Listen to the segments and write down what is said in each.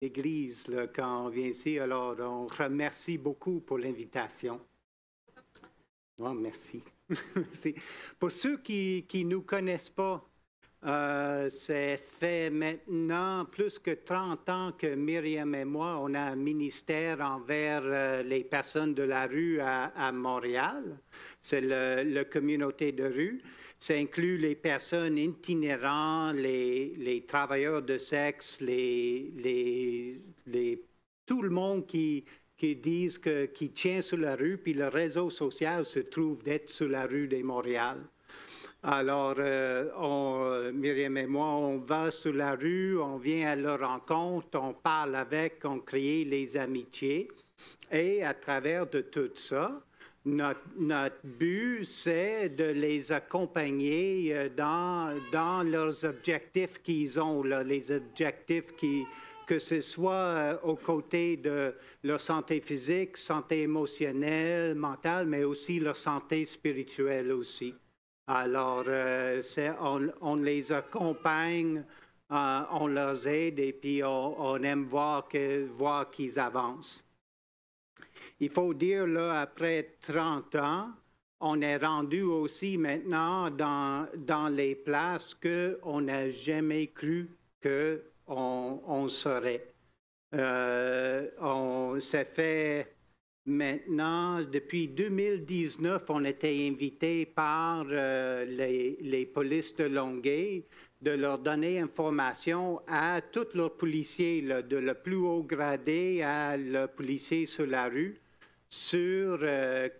l'Église quand on vient ici. Alors, on remercie beaucoup pour l'invitation. Oh, merci. Merci. Pour ceux qui ne nous connaissent pas, c'est fait maintenant plus que 30 ans que Myriam et moi, on a un ministère envers les personnes de la rue à Montréal. C'est la communauté de rue. Ça inclut les personnes itinérantes, les travailleurs de sexe, tout le monde qui disent qui tient sur la rue, puis le réseau social se trouve d'être sur la rue de Montréal. Alors, Myriam et moi, on va sur la rue, on vient à leur rencontre, on parle avec, on crée les amitiés. Et à travers de tout ça, notre but, c'est de les accompagner dans leurs objectifs qu'ils ont, là, les objectifs que ce soit aux côtés de leur santé physique, santé émotionnelle, mentale, mais aussi leur santé spirituelle aussi. Alors, on les accompagne, on leur aide et puis on aime voir qu'ils avancent. Il faut dire, là, après 30 ans, on est rendu aussi maintenant dans les places qu'on n'a jamais cru qu'on serait. Ça fait maintenant, depuis 2019, on était invité par les polices de Longueuil de leur donner information à tous leurs policiers, là, de le plus haut gradé à le policier sur la rue, sur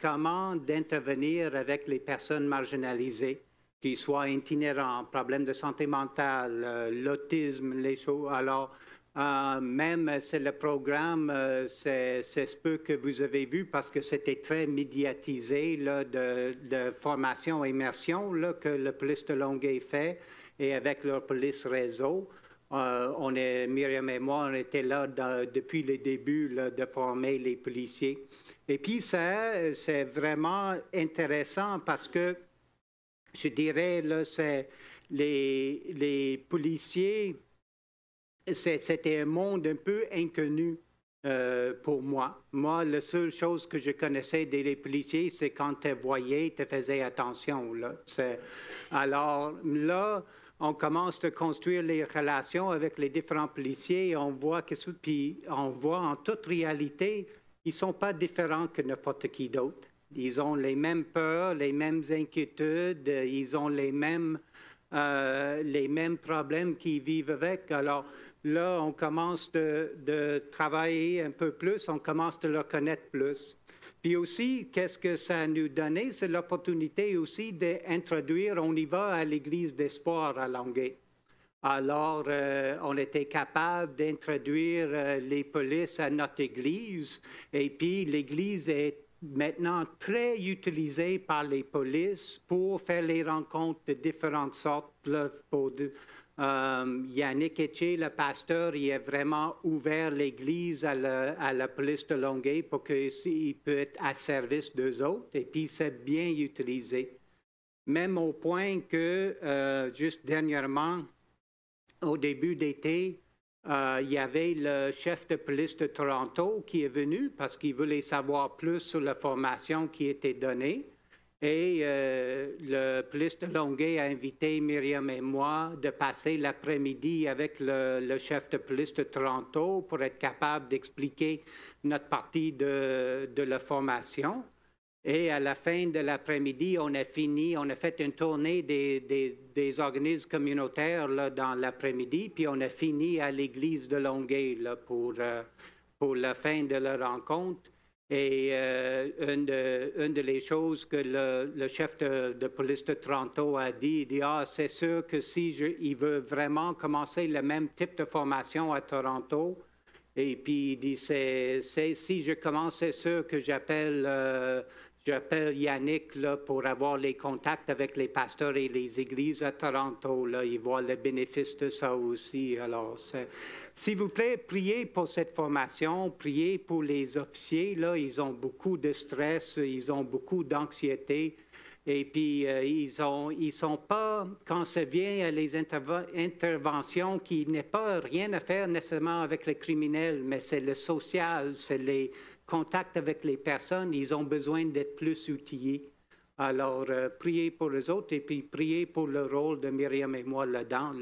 comment d'intervenir avec les personnes marginalisées, qu'ils soient itinérants, problèmes de santé mentale, l'autisme, les choses. Alors, même c'est le programme, c'est ce peu que vous avez vu parce que c'était très médiatisé là, de formation immersion là, que le police de Longueuil fait et avec leur police réseau. Myriam et moi, on était là depuis le début là, de former les policiers. Et puis, c'est vraiment intéressant parce que, je dirais, là, c'est les policiers, c'était un monde un peu inconnu pour moi. Moi, la seule chose que je connaissais des policiers, c'est quand tu voyais, tu faisais attention. Là. Alors là, on commence à construire les relations avec les différents policiers. On voit en toute réalité, ils ne sont pas différents que n'importe qui d'autre. Ils ont les mêmes peurs, les mêmes inquiétudes, ils ont les mêmes problèmes qu'ils vivent avec. Alors là, on commence de travailler un peu plus, on commence de le connaître plus. Puis aussi, qu'est-ce que ça nous donnait? C'est l'opportunité aussi d'introduire, on y va à l'Église d'Espoir à Longueuil. Alors, on était capable d'introduire les polices à notre Église. Et puis, l'Église est maintenant très utilisée par les polices pour faire les rencontres de différentes sortes. Yannick Etché, le pasteur, il a vraiment ouvert l'Église à la police de Longueuil pour qu'il puisse être à service d'eux autres. Et puis, c'est bien utilisé. Même au point que, juste dernièrement, au début d'été, il y avait le chef de police de Toronto qui est venu parce qu'il voulait savoir plus sur la formation qui était donnée. Et le police de Longueuil a invité Myriam et moi de passer l'après-midi avec le chef de police de Toronto pour être capable d'expliquer notre partie de la formation. Et à la fin de l'après-midi, on a fait une tournée des organismes communautaires là, dans l'après-midi, puis on a fini à l'église de Longueuil là, pour la fin de la rencontre. Et une des choses que le chef de police de Toronto a dit, il dit, c'est sûr que il veut vraiment commencer le même type de formation à Toronto, et puis il dit, si je commence, c'est sûr que j'appelle Yannick là, pour avoir les contacts avec les pasteurs et les églises à Toronto. Là, il voit le bénéfice de ça aussi. Alors, s'il vous plaît, priez pour cette formation, priez pour les officiers. Là, ils ont beaucoup de stress, ils ont beaucoup d'anxiété. Et puis, ils sont pas, quand ça vient à les interventions qui n'est pas rien à faire nécessairement avec les criminels, mais c'est le social, c'est les contacts avec les personnes, ils ont besoin d'être plus outillés. Alors, priez pour les autres et puis priez pour le rôle de Myriam et moi là-dedans,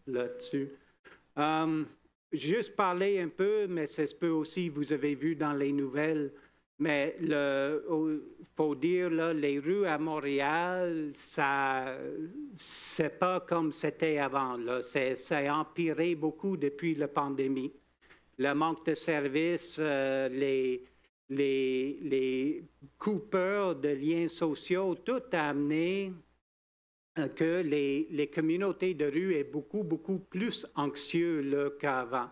là-dessus. Juste parler un peu, mais ça se peut aussi, vous avez vu dans les nouvelles, mais il faut dire, là, les rues à Montréal, c'est pas comme c'était avant. Là. Ça a empiré beaucoup depuis la pandémie. Le manque de services, les coupeurs de liens sociaux, tout a amené que les communautés de rue est beaucoup, beaucoup plus anxieux qu'avant.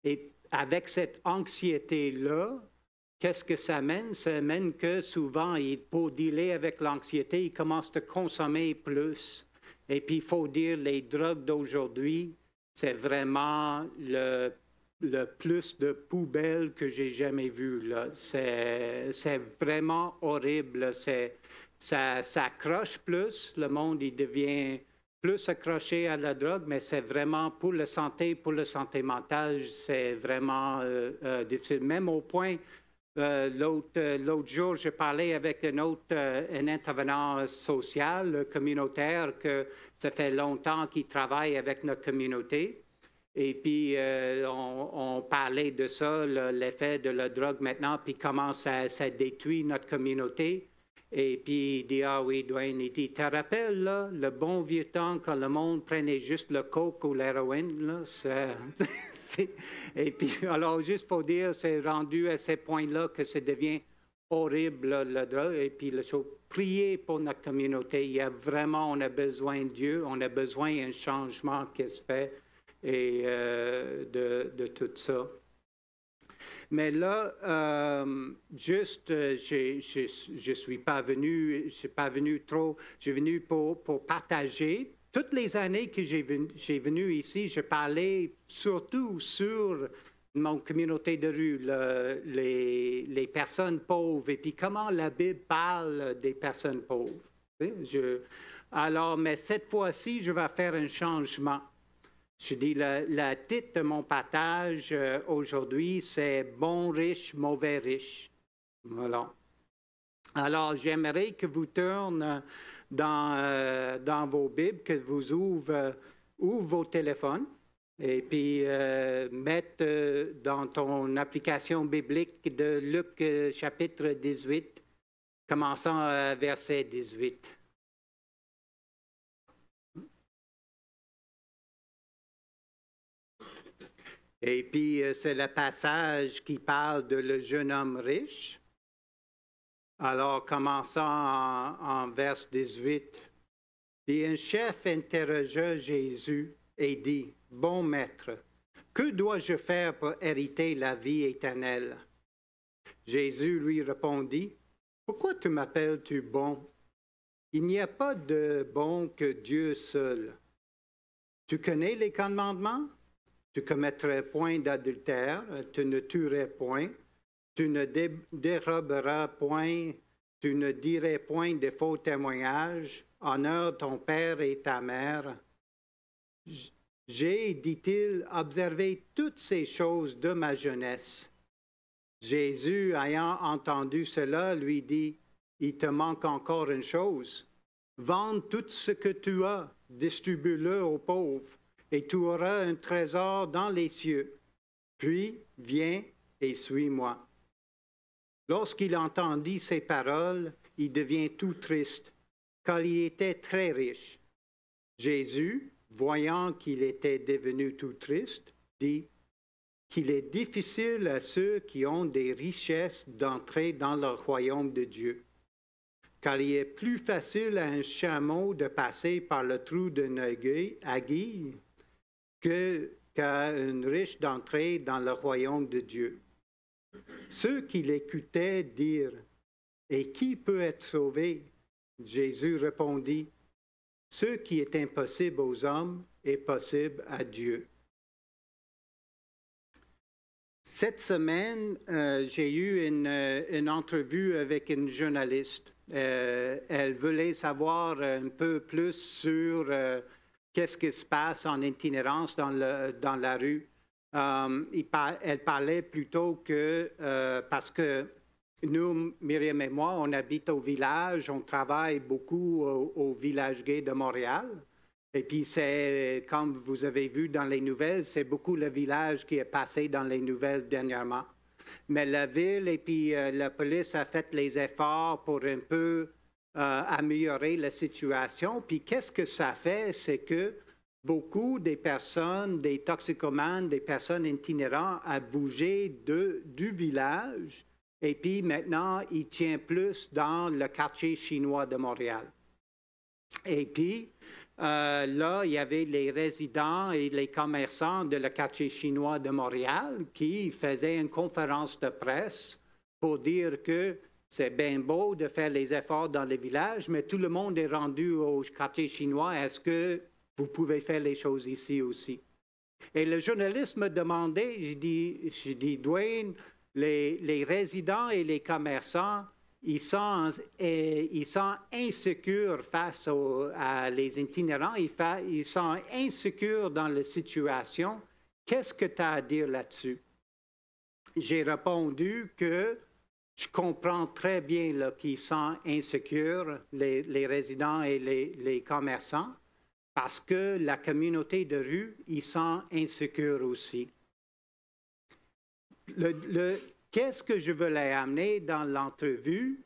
Et avec cette anxiété-là, qu'est-ce que ça mène? Ça mène que souvent, pour dealer avec l'anxiété, ils commencent à consommer plus. Et puis, il faut dire, les drogues d'aujourd'hui, c'est vraiment le plus de poubelles que j'ai jamais vu. C'est vraiment horrible. Ça accroche plus. Le monde, il devient plus accroché à la drogue, mais c'est vraiment pour la santé mentale, c'est vraiment difficile. Même au point, l'autre jour, j'ai parlé avec un intervenant social, communautaire, que ça fait longtemps qu'il travaille avec notre communauté. Et puis, on parlait de ça, l'effet de la drogue maintenant, puis comment ça détruit notre communauté. Et puis, il dit, ah oui, Dwayne, il dit, te rappelles, là, le bon vieux temps quand le monde prenait juste le coke ou l'héroïne, là, et puis, alors, juste pour dire, c'est rendu à ces points-là que ça devient horrible, là, la drogue. Et puis, priez pour notre communauté. Il y a vraiment, on a besoin de Dieu, on a besoin d'un changement qui se fait et de tout ça. Mais là, je suis pas venu trop, je suis venu pour partager. Toutes les années que j'ai venu ici, je parlais surtout sur mon communauté de rue, les personnes pauvres, et puis comment la Bible parle des personnes pauvres. Alors, mais cette fois-ci, je vais faire un changement. Je dis, le titre de mon partage aujourd'hui, c'est « Bon riche, mauvais riche ». Voilà. Alors, j'aimerais que vous tournez dans vos Bibles, que vous ouvrez vos téléphones et puis mettez dans ton application biblique de Luc chapitre 18, commençant à verset 18. Et puis, c'est le passage qui parle de le jeune homme riche. Alors, commençant en vers 18, et un chef interrogea Jésus et dit, « Bon maître, que dois-je faire pour hériter la vie éternelle? » Jésus lui répondit, « Pourquoi tu m'appelles-tu bon? Il n'y a pas de bon que Dieu seul. Tu connais les commandements? Tu commettrais point d'adultère, tu ne tuerais point, tu ne déroberas point, tu ne dirais point de faux témoignages, honore ton père et ta mère. J'ai, dit-il, observé toutes ces choses de ma jeunesse. » Jésus, ayant entendu cela, lui dit, « Il te manque encore une chose. Vends tout ce que tu as, distribue-le aux pauvres, et tu auras un trésor dans les cieux. Puis, viens et suis-moi. » Lorsqu'il entendit ces paroles, il devient tout triste, car il était très riche. Jésus, voyant qu'il était devenu tout triste, dit qu'il est difficile à ceux qui ont des richesses d'entrer dans le royaume de Dieu. Car il est plus facile à un chameau de passer par le trou d'une aiguille qu'à un riche d'entrer dans le royaume de Dieu. Ceux qui l'écoutaient dirent, « Et qui peut être sauvé? » Jésus répondit, « Ce qui est impossible aux hommes est possible à Dieu. » Cette semaine, j'ai eu une entrevue avec une journaliste. Elle voulait savoir un peu plus sur qu'est-ce qui se passe en itinérance dans la rue. Elle parlait plutôt que parce que nous, Myriam et moi, on habite au village, on travaille beaucoup au village gay de Montréal. Et puis, c'est, comme vous avez vu dans les nouvelles, c'est beaucoup le village qui est passé dans les nouvelles dernièrement. Mais la ville et puis la police a fait les efforts pour un peu améliorer la situation. Puis, qu'est-ce que ça fait? C'est que beaucoup des personnes, des toxicomanes, des personnes itinérantes ont bougé du village. Et puis, maintenant, ils tiennent plus dans le quartier chinois de Montréal. Et puis, là, il y avait les résidents et les commerçants de le quartier chinois de Montréal qui faisaient une conférence de presse pour dire que c'est bien beau de faire les efforts dans les villages, mais tout le monde est rendu au quartier chinois. Est-ce que vous pouvez faire les choses ici aussi? Et le journaliste me demandait, je dis Dwayne, les résidents et les commerçants, ils sont insécures face à les itinérants, ils sont insécures dans la situation. Qu'est-ce que tu as à dire là-dessus? J'ai répondu que je comprends très bien qu'ils sont insécures, les résidents et les commerçants, parce que la communauté de rue, ils sont insécures aussi. Qu'est-ce que je voulais amener dans l'entrevue,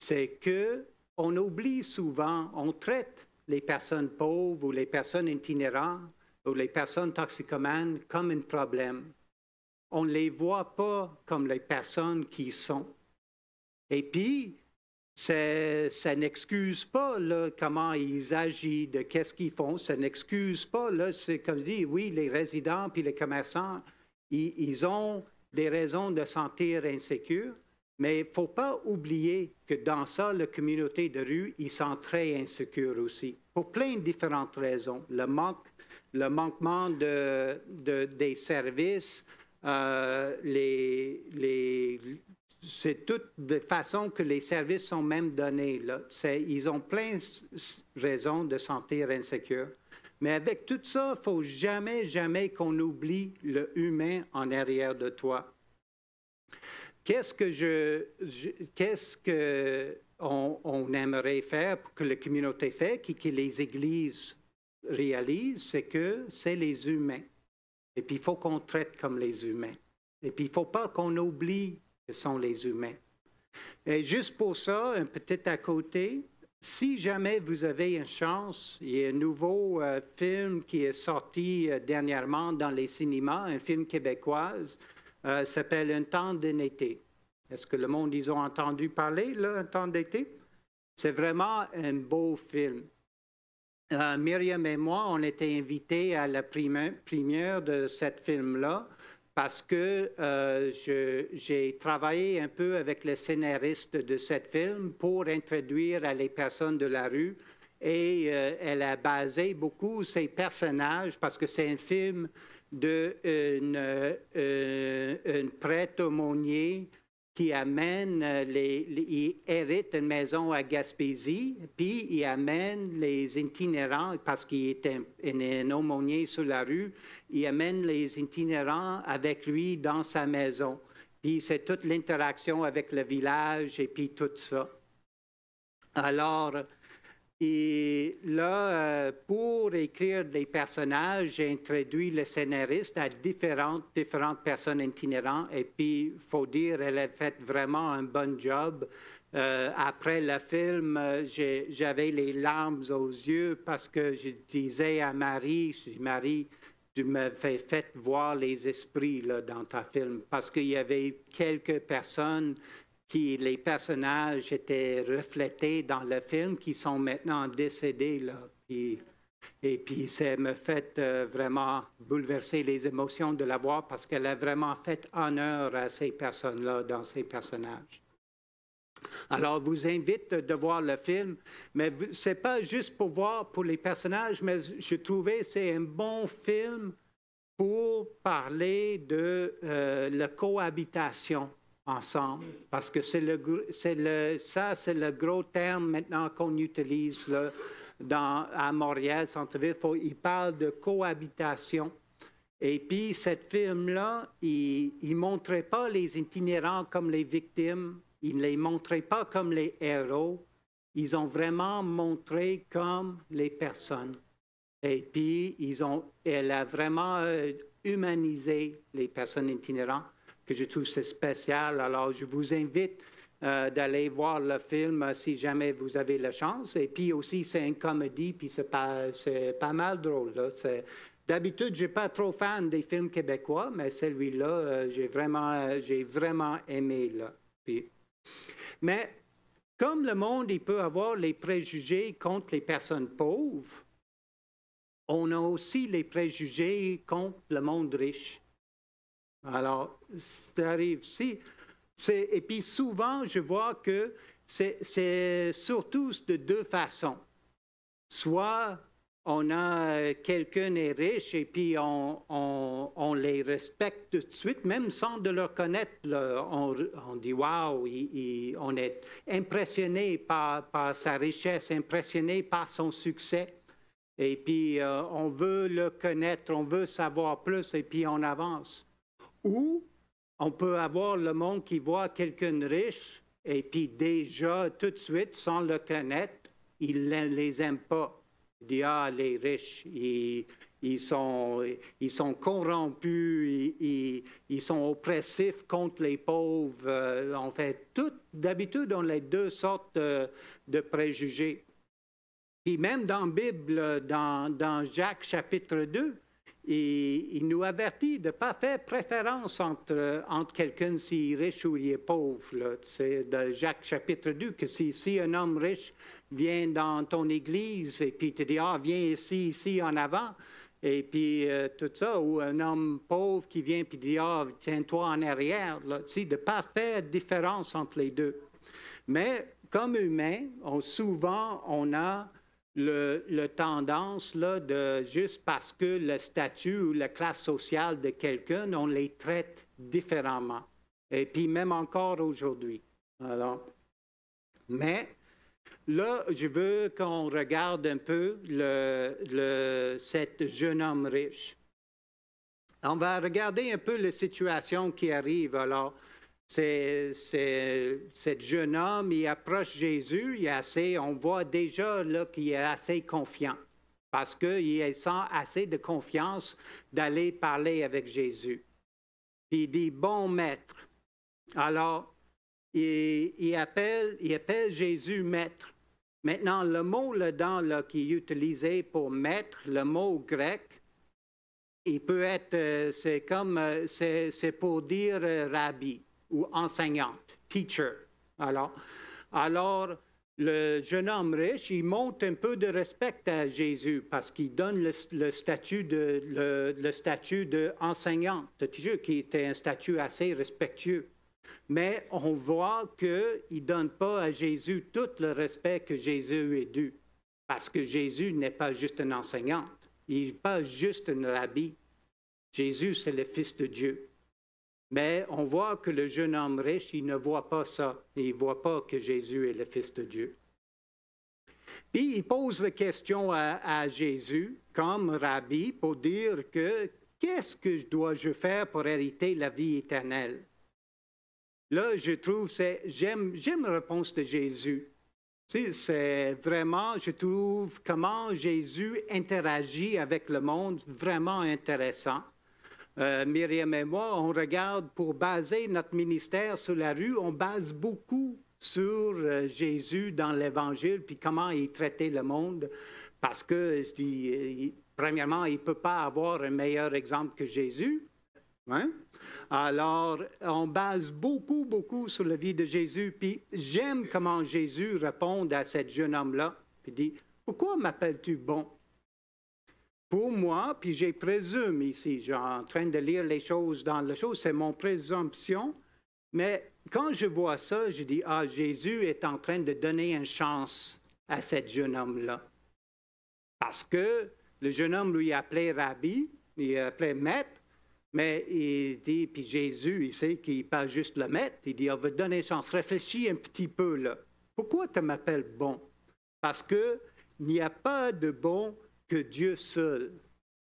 c'est qu'on oublie souvent, on traite les personnes pauvres ou les personnes itinérantes ou les personnes toxicomanes comme un problème. On ne les voit pas comme les personnes qui sont. Et puis, ça n'excuse pas là, comment ils agissent, de qu'est-ce qu'ils font. Ça n'excuse pas, là, c'est comme je dis, oui, les résidents puis les commerçants, ils ont des raisons de se sentir insécures, mais il ne faut pas oublier que dans ça, la communauté de rue, ils sont très insécures aussi, pour plein de différentes raisons. Le manquement des services, c'est toutes de façon que les services sont même donnés. Là. Ils ont plein de raisons de se sentir insécures. Mais avec tout ça, il ne faut jamais qu'on oublie le humain en arrière de toi. Qu'est-ce qu'on aimerait faire pour que la communauté fait, que les églises réalisent, c'est que c'est les humains. Et puis, il faut qu'on traite comme les humains. Et puis, il ne faut pas qu'on oublie que ce sont les humains. Et juste pour ça, un petit à côté, si jamais vous avez une chance, il y a un nouveau film qui est sorti dernièrement dans les cinémas, un film québécois, s'appelle Un temps d'été. Est-ce que le monde, ils ont entendu parler, là, Un temps d'été? C'est vraiment un beau film. Myriam et moi, on était invités à la première de ce film-là parce que j'ai travaillé un peu avec le scénariste de ce film pour introduire à les personnes de la rue et elle a basé beaucoup ses personnages parce que c'est un film d'un prêtre aumônier qui amène, il hérite une maison à Gaspésie, puis il amène les itinérants, parce qu'il est un aumônier sur la rue, il amène les itinérants avec lui dans sa maison. Puis c'est toute l'interaction avec le village et puis tout ça. Alors, et là, pour écrire des personnages, j'ai introduit le scénariste à différentes personnes itinérantes. Et puis, il faut dire, elle a fait vraiment un bon job. Après le film, j'avais les larmes aux yeux parce que je disais à Marie, Marie, tu me fait voir les esprits là, dans ta film. Parce qu'il y avait quelques personnes les personnages étaient reflétés dans le film, qui sont maintenant décédés. Là. Et puis, ça me fait vraiment bouleverser les émotions de la voir parce qu'elle a vraiment fait honneur à ces personnes-là dans ses personnages. Alors, je vous invite de voir le film, mais ce n'est pas juste pour voir pour les personnages, mais je trouvais que c'est un bon film pour parler de la cohabitation ensemble, parce que c'est le gros terme maintenant qu'on utilise là, à Montréal, centre-ville. Il parle de cohabitation. Et puis, cette film-là, il ne montrait pas les itinérants comme les victimes, il ne les montrait pas comme les héros, ils ont vraiment montré comme les personnes. Et puis, elle a vraiment humanisé les personnes itinérantes, que je trouve c'est spécial. Alors, je vous invite d'aller voir le film si jamais vous avez la chance. Et puis aussi, c'est une comédie, puis c'est pas mal drôle. D'habitude, je n'ai pas trop fan des films québécois, mais celui-là, j'ai vraiment aimé. Là. Mais comme le monde, il peut avoir les préjugés contre les personnes pauvres, on a aussi les préjugés contre le monde riche. Alors, ça arrive ici. Et puis souvent, je vois que c'est surtout de deux façons. Soit on a quelqu'un est riche et puis on les respecte tout de suite, même sans de leur connaître. On dit « wow », on est impressionné par sa richesse, impressionné par son succès. Et puis, on veut le connaître, on veut savoir plus, et puis on avance. Ou on peut avoir le monde qui voit quelqu'un de riche, et puis déjà, tout de suite, sans le connaître, il ne les aime pas. Il dit, ah, les riches, ils sont corrompus, ils sont oppressifs contre les pauvres. En fait, d'habitude, on a les deux sortes de préjugés. Puis même dans la Bible, dans Jacques chapitre 2, il nous avertit de ne pas faire préférence entre quelqu'un s'il est riche ou il est pauvre. C'est de Jacques chapitre 2 que si un homme riche vient dans ton église et puis te dit « Ah, viens ici en avant », et puis tout ça, ou un homme pauvre qui vient et dit « Ah, tiens-toi en arrière », de ne pas faire différence entre les deux. Mais comme humains, souvent, on a le tendance là, de juste parce que le statut ou la classe sociale de quelqu'un, on les traite différemment. Et puis même encore aujourd'hui. Alors, mais là, je veux qu'on regarde un peu cet jeune homme riche. On va regarder un peu la situation qui arrive. Alors, cet jeune homme, il approche Jésus, on voit déjà là, qu'il est assez confiant parce qu'il sent assez de confiance d'aller parler avec Jésus. Puis il dit, bon maître. Alors, il appelle Jésus maître. Maintenant, le mot là-dedans là, qui est utilisé pour maître, le mot grec, il peut être, c'est pour dire rabbi ou enseignante, teacher. Alors, le jeune homme riche, il montre un peu de respect à Jésus parce qu'il donne le statut d'enseignante, de teacher, qui était un statut assez respectueux. Mais on voit qu'il ne donne pas à Jésus tout le respect que Jésus est dû. Parce que Jésus n'est pas juste un enseignant, il n'est pas juste un rabbi. Jésus, c'est le Fils de Dieu. Mais on voit que le jeune homme riche, il ne voit pas ça. Il ne voit pas que Jésus est le Fils de Dieu. Puis il pose la question à Jésus, comme rabbi, pour dire que qu'est-ce que je faire pour hériter la vie éternelle? Là, je trouve, j'aime la réponse de Jésus. C'est vraiment, je trouve, comment Jésus interagit avec le monde, vraiment intéressant. Myriam et moi, on regarde pour baser notre ministère sur la rue, on base beaucoup sur Jésus dans l'Évangile, puis comment il traitait le monde, parce que, premièrement, il ne peut pas avoir un meilleur exemple que Jésus. Hein? Alors, on base beaucoup sur la vie de Jésus, puis j'aime comment Jésus répond à ce jeune homme-là, puis dit, « Pourquoi m'appelles-tu bon? » Pour moi, puis j'ai présume ici, je suis en train de lire les choses dans la chose, c'est mon présomption, mais quand je vois ça, je dis, ah, Jésus est en train de donner une chance à ce jeune homme-là. Parce que le jeune homme lui appelait Rabbi, Il appelait maître, mais il dit, puis Jésus, il sait qu'il parle juste le maître. Il dit, on va te donner chance. Réfléchis un petit peu, là. Pourquoi tu m'appelles bon? Parce qu'il n'y a pas de bon que Dieu seul.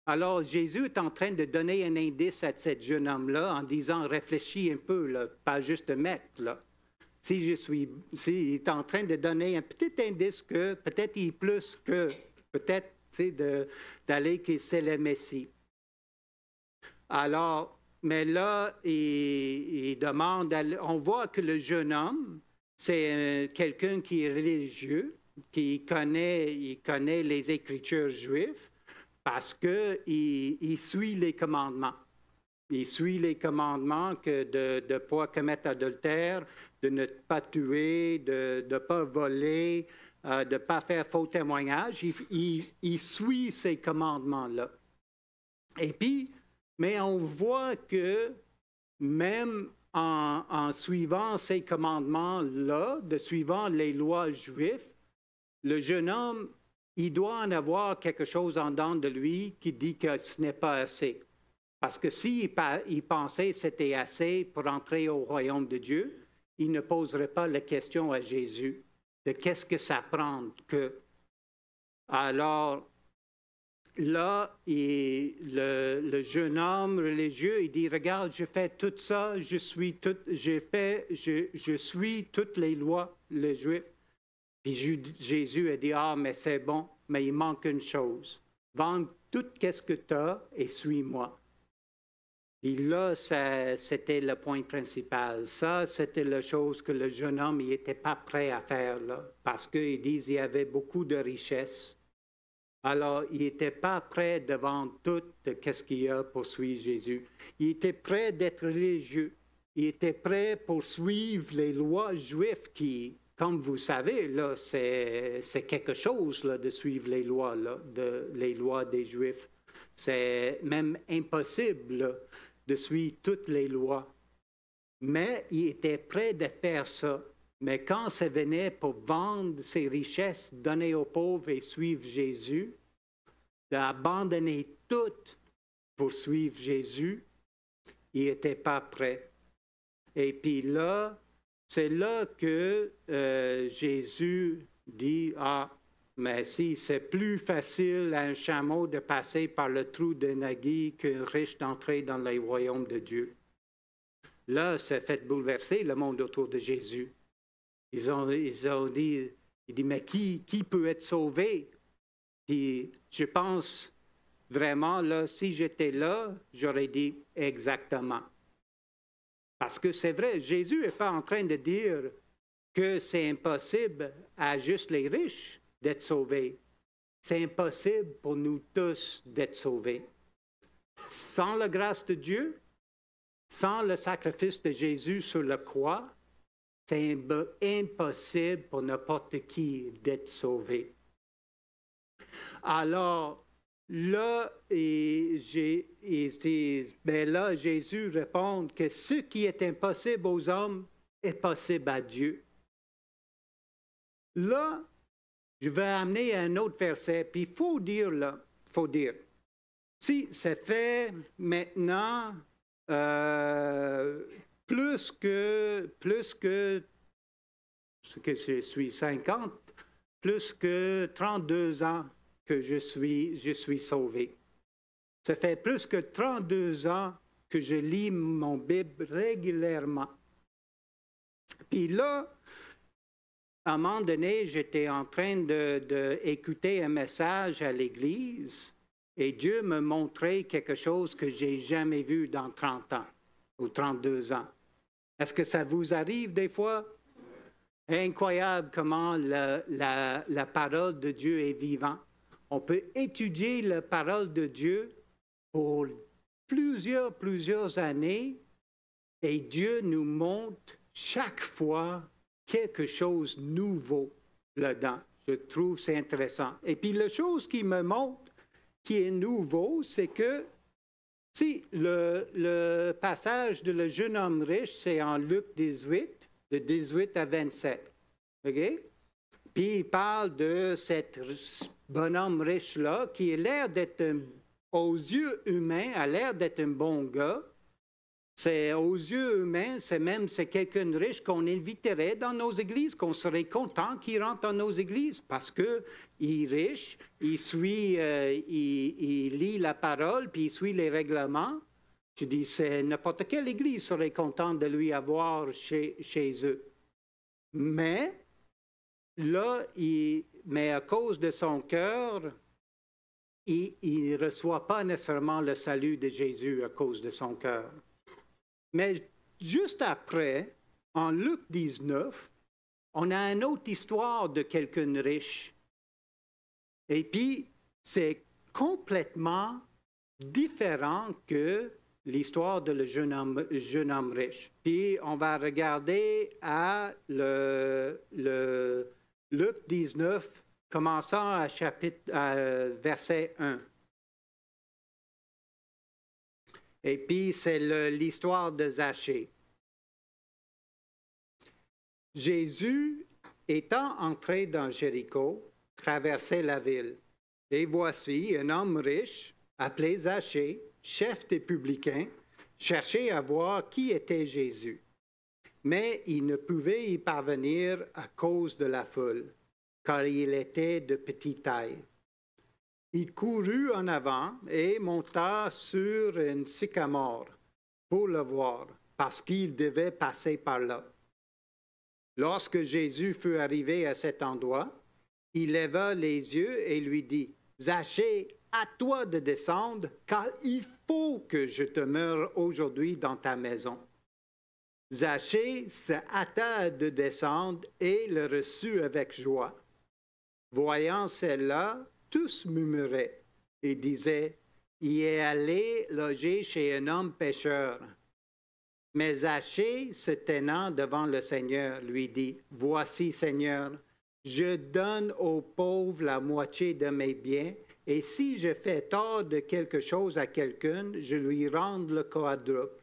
Alors, Jésus est en train de donner un indice à ce jeune homme-là en disant, réfléchis un peu, là, pas juste maître, là. Si il est en train de donner un petit indice que peut-être il est plus que, peut-être, d'aller que c'est le Messie. Alors, mais là, il demande, on voit que le jeune homme, c'est quelqu'un qui est religieux, qui connaît les Écritures juives, parce qu'il suit les commandements. Il suit les commandements que de ne pas commettre adultère, de ne pas tuer, de ne pas voler, de ne pas faire faux témoignage. Il suit ces commandements-là. Et puis, mais on voit que même en suivant ces commandements-là, de suivant les lois juives, le jeune homme, il doit en avoir quelque chose en dedans de lui qui dit que ce n'est pas assez. Parce que s'il pensait que c'était assez pour entrer au royaume de Dieu, il ne poserait pas la question à Jésus de qu'est-ce que ça prend que. Alors, là, le jeune homme religieux, il dit, regarde, je fais tout ça, je suis toutes les lois, les Juifs. Puis Jésus a dit, ah, mais c'est bon, mais il manque une chose. Vends tout ce que tu as et suis-moi. Et là, c'était le point principal. Ça, c'était la chose que le jeune homme n'était pas prêt à faire, là, parce qu'ils disent qu'il y avait beaucoup de richesses. Alors, il n'était pas prêt de vendre tout ce qu'il y a pour suivre Jésus. Il était prêt d'être religieux. Il était prêt pour suivre les lois juives qui, comme vous savez, là, c'est quelque chose là, de suivre les lois, là, les lois des Juifs. C'est même impossible là, de suivre toutes les lois. Mais il était prêt de faire ça. Mais quand ça venait pour vendre ses richesses, donner aux pauvres et suivre Jésus, d'abandonner tout pour suivre Jésus, il n'était pas prêt. Et puis là, c'est là que Jésus dit, ah, mais si c'est plus facile à un chameau de passer par le trou d'un aiguille qu'un riche d'entrer dans le royaume de Dieu. Là, ça fait bouleverser le monde autour de Jésus. Ils ont dit, il dit, mais qui peut être sauvé? Puis je pense vraiment, là, si j'étais là, j'aurais dit exactement. Parce que c'est vrai, Jésus n'est pas en train de dire que c'est impossible à juste les riches d'être sauvés. C'est impossible pour nous tous d'être sauvés. Sans la grâce de Dieu, sans le sacrifice de Jésus sur la croix, c'est impossible pour n'importe qui d'être sauvé. Alors, là, là, Jésus répond que ce qui est impossible aux hommes est possible à Dieu. Là, je vais amener un autre verset, puis il faut dire, si ça fait maintenant plus que ce que je suis 50, plus que 32 ans que je suis sauvé. Ça fait plus que 32 ans que je lis mon Bible régulièrement. Puis là, à un moment donné, j'étais en train d'écouter un message à l'Église et Dieu me montrait quelque chose que je n'ai jamais vu dans 30 ans ou 32 ans. Est-ce que ça vous arrive des fois? Incroyable comment la parole de Dieu est vivante. On peut étudier la parole de Dieu pour plusieurs années et Dieu nous montre chaque fois quelque chose de nouveau là-dedans. Je trouve c'est intéressant. Et puis la chose qui me montre qui est nouveau, c'est que si le passage de le jeune homme riche, c'est en Luc 18, de 18 à 27. OK? Puis il parle de cet bonhomme riche-là qui a l'air d'être un aux yeux humains, a l'air d'être un bon gars. C'est aux yeux humains, c'est quelqu'un de riche qu'on inviterait dans nos églises, qu'on serait content qu'il rentre dans nos églises parce qu'il est riche, il suit, il lit la parole, puis il suit les règlements. Je dis, c'est n'importe quelle église serait contente de lui avoir chez eux. Mais là, mais à cause de son cœur, il ne reçoit pas nécessairement le salut de Jésus à cause de son cœur. Mais juste après, en Luc 19, on a une autre histoire de quelqu'un de riche. Et puis, c'est complètement différent que l'histoire de le jeune homme riche. Puis, on va regarder à le Luc 19, commençant à verset 1. Et puis, c'est l'histoire de Zachée. Jésus, étant entré dans Jéricho, traversait la ville. Et voici un homme riche, appelé Zachée, chef des publicains, cherchait à voir qui était Jésus. Mais il ne pouvait y parvenir à cause de la foule, car il était de petite taille. Il courut en avant et monta sur une sycamore pour le voir, parce qu'il devait passer par là. Lorsque Jésus fut arrivé à cet endroit, il leva les yeux et lui dit, « Zachée, à toi de descendre, car il faut que je demeure aujourd'hui dans ta maison. » Zachée se hâta de descendre et le reçut avec joie. Voyant celle-là, tous murmuraient et disaient, « Il est allé loger chez un homme pécheur. » Mais Zachée, se tenant devant le Seigneur, lui dit, « Voici, Seigneur, je donne aux pauvres la moitié de mes biens, et si je fais tort de quelque chose à quelqu'un, je lui rends le quadruple. »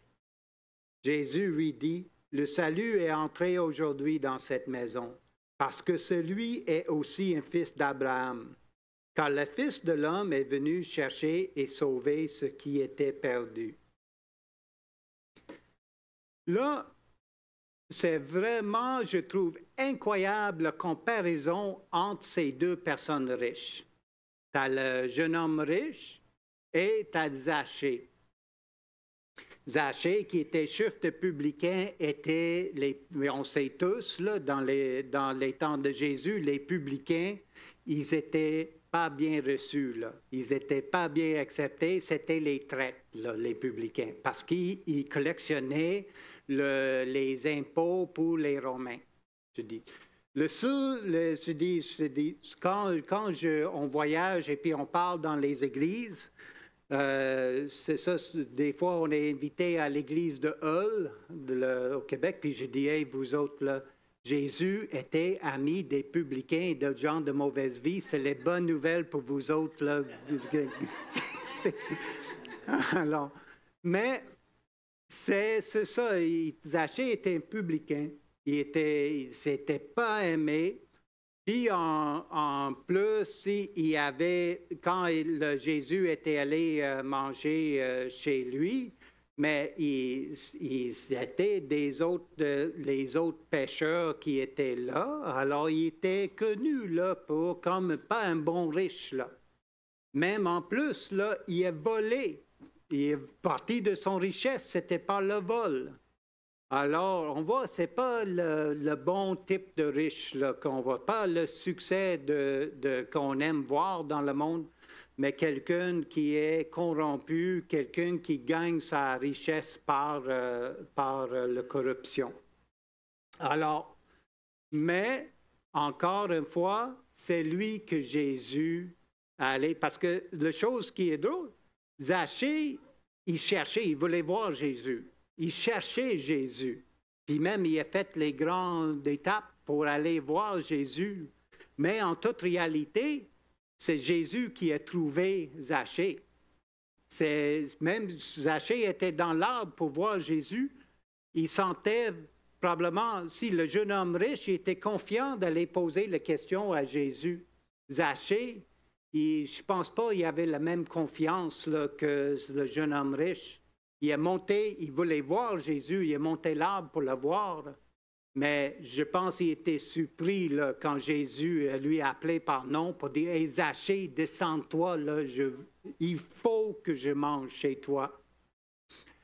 Jésus lui dit, « Le salut est entré aujourd'hui dans cette maison, parce que celui est aussi un fils d'Abraham. Car le Fils de l'homme est venu chercher et sauver ce qui était perdu. » Là, c'est vraiment, je trouve, incroyable la comparaison entre ces deux personnes riches. Tu as le jeune homme riche et tu as Zachée. Zachée, qui était chef de publicain, était, on sait tous, là, dans les temps de Jésus, les publicains, ils étaient pas bien reçus, là. Ils n'étaient pas bien acceptés. C'était les traites, là, les publicains, parce qu'ils collectionnaient les impôts pour les Romains. Je dis. Quand on voyage et puis on parle dans les églises, c'est ça, des fois on est invité à l'église de Hull au Québec, puis je dis, hey, vous autres, là, Jésus était ami des publicains et de gens de mauvaise vie. C'est les bonnes nouvelles pour vous autres, là. Alors, mais c'est ça. Zachée était un publicain. Il s'était pas aimé. Puis en plus, il y avait, quand Jésus était allé manger chez lui, mais ils étaient les autres pêcheurs qui étaient là. Alors, il était connu là pour comme pas un bon riche là. Même en plus là, il a volé. Il est parti de son richesse, c'était pas le vol. Alors, on voit, c'est pas le bon type de riche là qu'on voit, pas le succès qu'on aime voir dans le monde. Mais quelqu'un qui est corrompu, quelqu'un qui gagne sa richesse par la corruption. Alors, mais, encore une fois, c'est lui que Jésus allait, parce que la chose qui est drôle, Zachée, il cherchait, il voulait voir Jésus. Il cherchait Jésus. Puis même, il a fait les grandes étapes pour aller voir Jésus. Mais en toute réalité, c'est Jésus qui a trouvé Zachée. Même Zachée était dans l'arbre pour voir Jésus. Il sentait probablement, si le jeune homme riche il était confiant d'aller poser la question à Jésus. Zachée, je ne pense pas qu'il avait la même confiance là, que le jeune homme riche. Il est monté, il voulait voir Jésus, il est monté l'arbre pour le voir. Mais je pense qu'il était surpris là, quand Jésus lui a appelé par nom pour dire « Hey, Zachée, descends-toi, là, il faut que je mange chez toi. »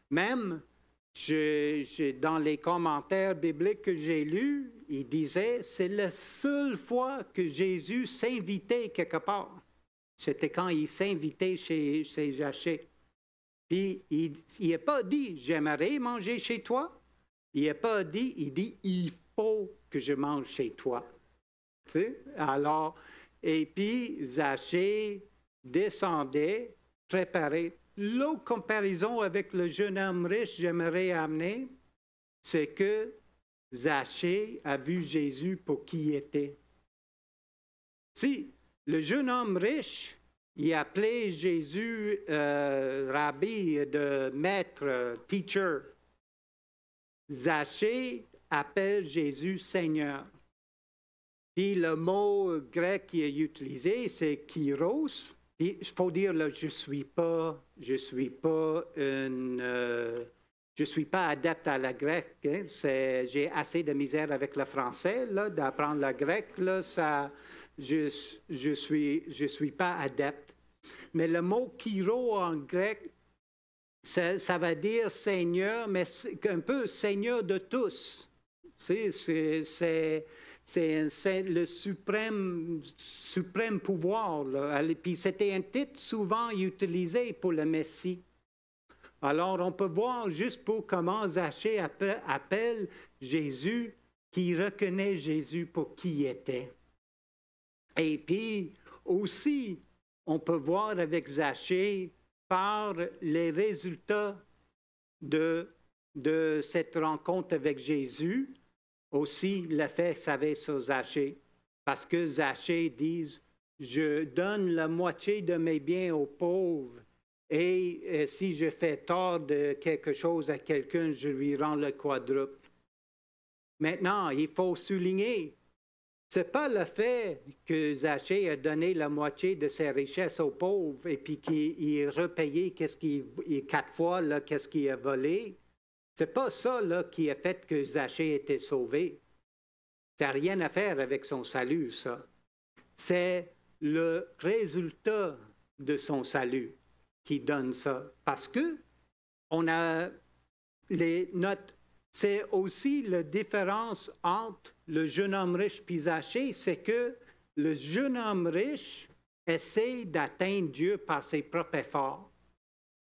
Même, dans les commentaires bibliques que j'ai lus, il disait « C'est la seule fois que Jésus s'invitait quelque part. » C'était quand il s'invitait chez Zachée. Puis, il n'a pas dit « J'aimerais manger chez toi. » Il n'a pas dit, il dit « Il faut que je mange chez toi. » Tu sais? Alors, et puis, Zachée descendait, préparé. L'autre comparaison avec le jeune homme riche, j'aimerais amener, c'est que Zachée a vu Jésus pour qui il était. Si le jeune homme riche, il appelait Jésus rabbi, de maître, teacher. Zachée appelle Jésus Seigneur. Puis le mot grec qui est utilisé, c'est kyros. Puis il faut dire là, je suis pas adepte à la grecque. Hein. J'ai assez de misère avec le français là, d'apprendre le grec là, ça, je suis pas adepte. Mais le mot kyros en grec, ça va dire Seigneur, mais un peu Seigneur de tous. C'est le suprême pouvoir. Là. Puis c'était un titre souvent utilisé pour le Messie. Alors on peut voir juste pour comment Zachée appelle Jésus, qui reconnaît Jésus pour qui il était. Et puis aussi, on peut voir avec Zachée par les résultats de cette rencontre avec Jésus, aussi l'effet que ça avait sur Zachée. Parce que Zachée dit « Je donne la moitié de mes biens aux pauvres et si je fais tort de quelque chose à quelqu'un, je lui rends le quadruple. » Maintenant, il faut souligner, ce n'est pas le fait que Zachée a donné la moitié de ses richesses aux pauvres et puis qu'il a repayé 4 fois qu'est-ce qu'il a volé. Ce n'est pas ça là, qui a fait que Zachée était sauvé. Ça n'a rien à faire avec son salut, ça. C'est le résultat de son salut qui donne ça. Parce que on a les notes. C'est aussi la différence entre le jeune homme riche et Zachée, c'est que le jeune homme riche essaie d'atteindre Dieu par ses propres efforts.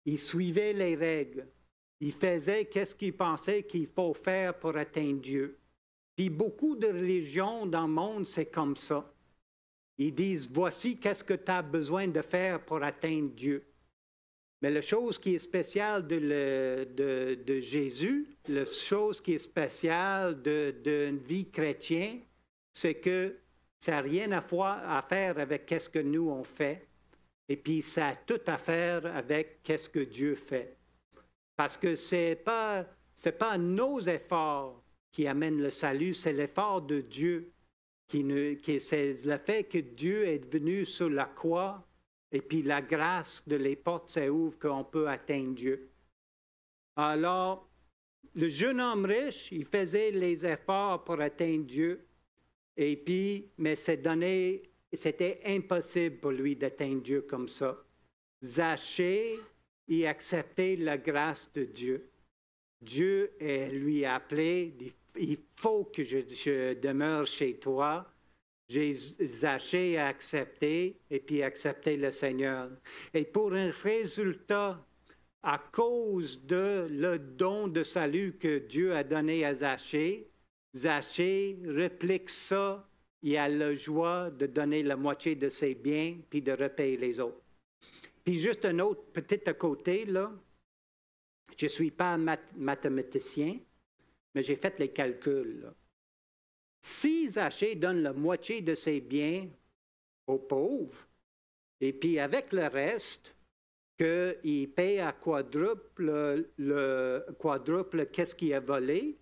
Il suivait les règles. Il faisait qu'est-ce qu'il pensait qu'il faut faire pour atteindre Dieu. Puis beaucoup de religions dans le monde, c'est comme ça. Ils disent, voici qu'est-ce que tu as besoin de faire pour atteindre Dieu. Mais la chose qui est spéciale de Jésus, la chose qui est spéciale d'une vie chrétienne, c'est que ça n'a rien à faire avec qu'est-ce que nous on fait. Et puis ça a tout à faire avec qu'est-ce que Dieu fait. Parce que c'est pas nos efforts qui amènent le salut, c'est l'effort de Dieu. C'est le fait que Dieu est venu sur la croix et puis la grâce de les portes s'ouvrent qu'on peut atteindre Dieu. Alors, le jeune homme riche, il faisait les efforts pour atteindre Dieu, et puis, mais c'était impossible pour lui d'atteindre Dieu comme ça. Zachée, il acceptait la grâce de Dieu. Dieu lui a appelé, il faut que je demeure chez toi. Zachée a accepté et puis accepté le Seigneur. Et pour un résultat, à cause de le don de salut que Dieu a donné à Zachée, Zachée réplique ça, il a la joie de donner la moitié de ses biens puis de repayer les autres. Puis juste un autre petit à côté, là, je ne suis pas mathématicien, mais j'ai fait les calculs, là. Si Zachée donne la moitié de ses biens aux pauvres, et puis avec le reste, qu'il paye à quadruple qu'est-ce qu'il a volé,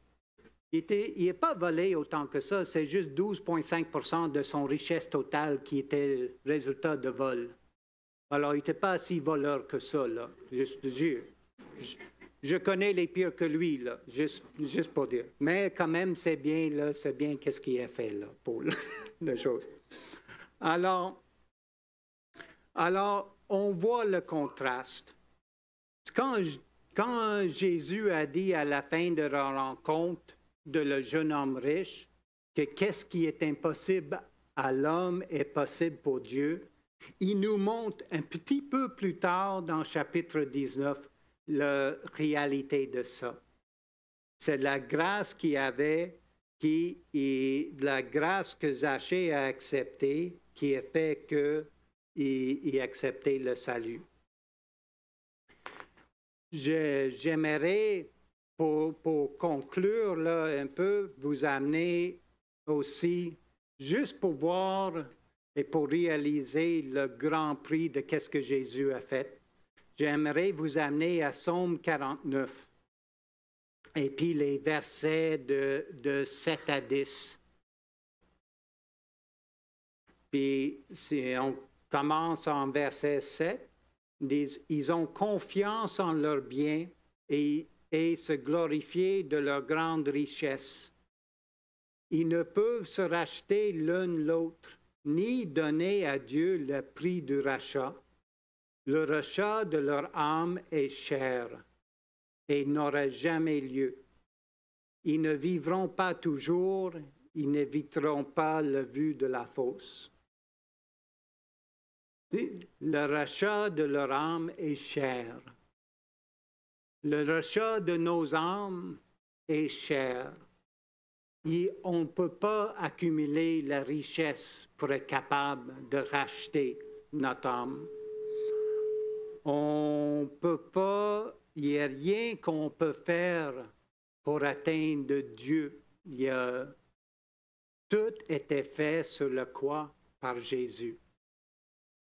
Il n'est pas volé autant que ça. C'est juste 12,5 % de son richesse totale qui était le résultat de vol. Alors, il n'était pas si voleur que ça, là. Je connais les pires que lui, là, juste pour dire. Mais quand même, c'est bien qu'est-ce qu'il a fait, là, pour la chose. Alors, on voit le contraste. Quand Jésus a dit à la fin de la rencontre de le jeune homme riche que qu'est-ce qui est impossible à l'homme est possible pour Dieu, il nous montre un petit peu plus tard dans chapitre 19 la réalité de ça. C'est la grâce qu'il avait, la grâce que Zachée a acceptée, qui a fait qu'il a accepté le salut. J'aimerais, pour conclure là, un peu, vous amener aussi, juste pour voir et pour réaliser le grand prix de qu'est-ce que Jésus a fait. J'aimerais vous amener à Psaume 49 et puis les versets de 7 à 10. Puis si on commence en verset 7, ils ont confiance en leurs biens et se glorifier de leur grande richesse. Ils ne peuvent se racheter l'un l'autre, ni donner à Dieu le prix du rachat. Le rachat de leur âme est cher et n'aura jamais lieu. Ils ne vivront pas toujours, ils n'éviteront pas la vue de la fosse. Le rachat de leur âme est cher. Le rachat de nos âmes est cher. Et on ne peut pas accumuler la richesse pour être capable de racheter notre âme. On ne peut pas, il n'y a rien qu'on peut faire pour atteindre Dieu. Tout était fait sur la croix par Jésus.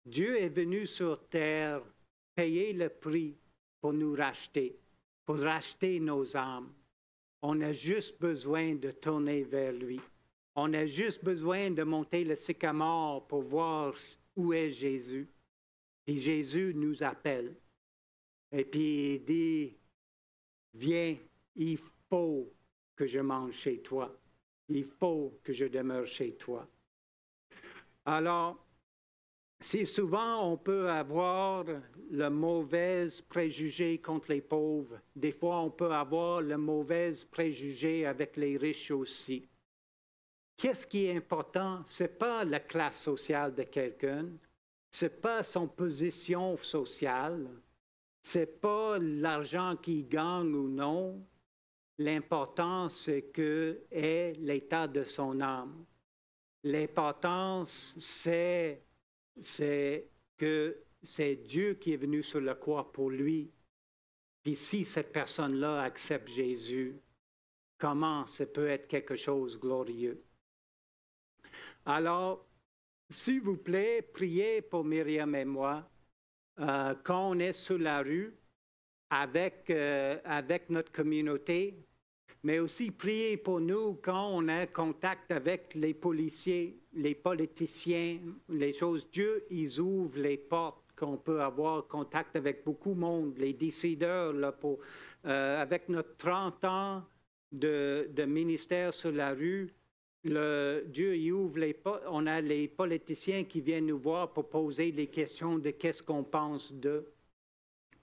Dieu est venu sur terre payer le prix pour nous racheter, pour racheter nos âmes. On a juste besoin de tourner vers lui. On a juste besoin de monter le sycamore pour voir où est Jésus. Et Jésus nous appelle. Et puis il dit, viens, il faut que je mange chez toi. Il faut que je demeure chez toi. Alors, si souvent on peut avoir le mauvais préjugé contre les pauvres, des fois on peut avoir le mauvais préjugé avec les riches aussi. Qu'est-ce qui est important? Ce n'est pas la classe sociale de quelqu'un, ce n'est pas son position sociale, ce n'est pas l'argent qu'il gagne ou non. L'important, c'est que est l'état de son âme. L'importance, c'est que c'est Dieu qui est venu sur la croix pour lui. Puis si cette personne-là accepte Jésus, comment ça peut être quelque chose de glorieux? Alors, s'il vous plaît, priez pour Myriam et moi. Quand on est sur la rue avec notre communauté, mais aussi priez pour nous quand on a contact avec les policiers, les politiciens, les choses. Dieu, ils ouvrent les portes qu'on peut avoir contact avec beaucoup de monde, les décideurs, là, avec notre 30 ans de ministère sur la rue, Dieu il ouvre les portes. On a les politiciens qui viennent nous voir pour poser les questions de qu'est-ce qu'on pense d'eux.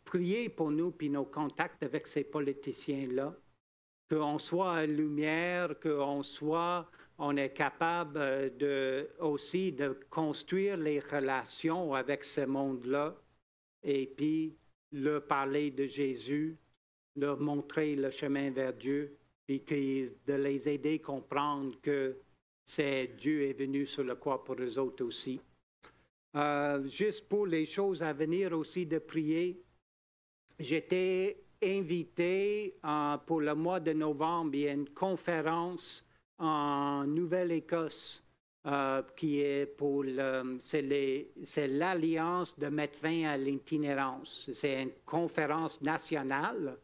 Priez pour nous puis nos contacts avec ces politiciens-là. Qu'on soit à lumière, on est capable aussi de construire les relations avec ce monde-là et puis leur parler de Jésus, leur montrer le chemin vers Dieu, puis de les aider à comprendre que Dieu est venu sur la croix pour eux autres aussi. Juste pour les choses à venir aussi de prier, j'étais invité pour le mois de novembre, il y a une conférence en Nouvelle-Écosse qui est c'est l'Alliance de mettre fin à l'itinérance. C'est une conférence nationale.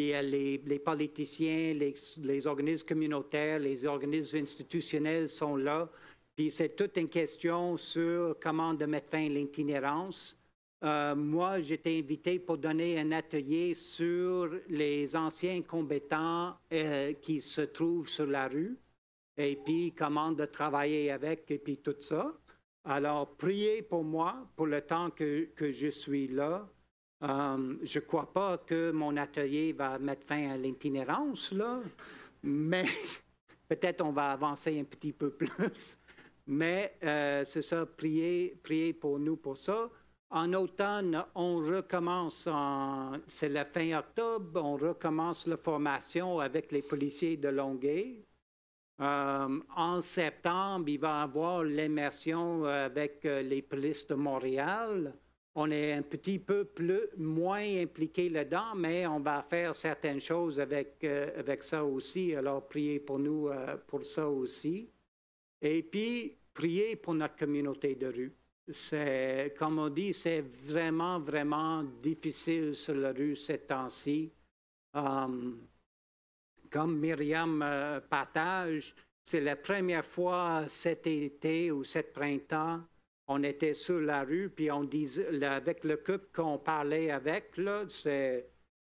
Puis les politiciens, les organismes communautaires, les organismes institutionnels sont là. Puis c'est toute une question sur comment de mettre fin à l'itinérance. Moi, j'étais invité pour donner un atelier sur les anciens combattants qui se trouvent sur la rue et puis comment de travailler avec et puis tout ça. Alors, priez pour moi pour le temps que je suis là. Je ne crois pas que mon atelier va mettre fin à l'itinérance, là, mais peut-être on va avancer un petit peu plus. Mais c'est ça, priez pour nous pour ça. En automne, on recommence, c'est la fin octobre, on recommence la formation avec les policiers de Longueuil. En septembre, il va y avoir l'immersion avec les polices de Montréal. On est un petit peu moins impliqué là-dedans, mais on va faire certaines choses avec ça aussi. Alors, priez pour nous pour ça aussi. Et puis, priez pour notre communauté de rue. C'est, comme on dit, c'est vraiment, vraiment difficile sur la rue ces temps-ci. Comme Myriam partage, c'est la première fois cet été ou cet printemps, on était sur la rue, puis on disait, avec le couple qu'on parlait avec, là, c'est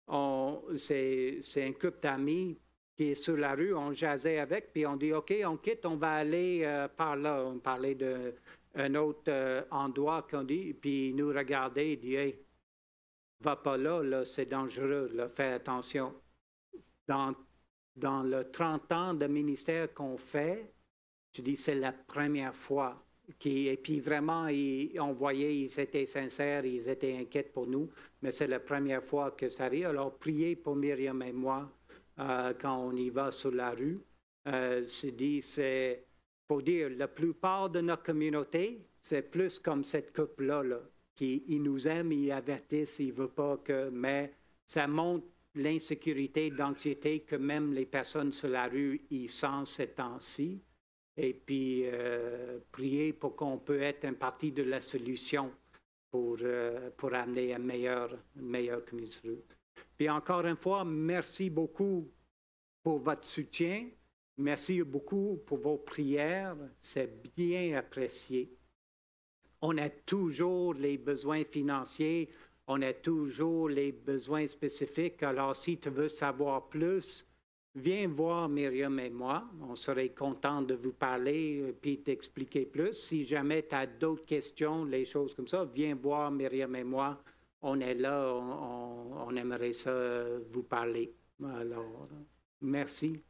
un couple d'amis qui est sur la rue, on jasait avec, puis on dit, OK, on quitte, on va aller par là. On parlait d'un autre endroit qu'on dit, puis ils nous regardaient, ils disaient, hey, va pas là, c'est dangereux, là, fais attention. Dans le 30 ans de ministère qu'on fait, je dis, c'est la première fois. Et puis vraiment, on voyait, ils étaient sincères, ils étaient inquiets pour nous, mais c'est la première fois que ça arrive. Alors, priez pour Myriam et moi quand on y va sur la rue. Je dis, c'est, faut dire, la plupart de notre communauté, c'est plus comme cette couple-là, là, qui ils nous aiment, ils avertissent, ils ne veulent pas que... Mais ça montre l'insécurité, l'anxiété que même les personnes sur la rue, ils sentent ces temps-ci. Et puis, prier pour qu'on puisse être une partie de la solution pour amener une meilleure communauté. Puis encore une fois, merci beaucoup pour votre soutien. Merci beaucoup pour vos prières. C'est bien apprécié. On a toujours les besoins financiers. On a toujours les besoins spécifiques. Alors, si tu veux savoir plus, viens voir Myriam et moi. On serait content de vous parler et t'expliquer plus. Si jamais tu as d'autres questions, les choses comme ça, viens voir Myriam et moi. On est là, on aimerait ça vous parler. Alors, merci.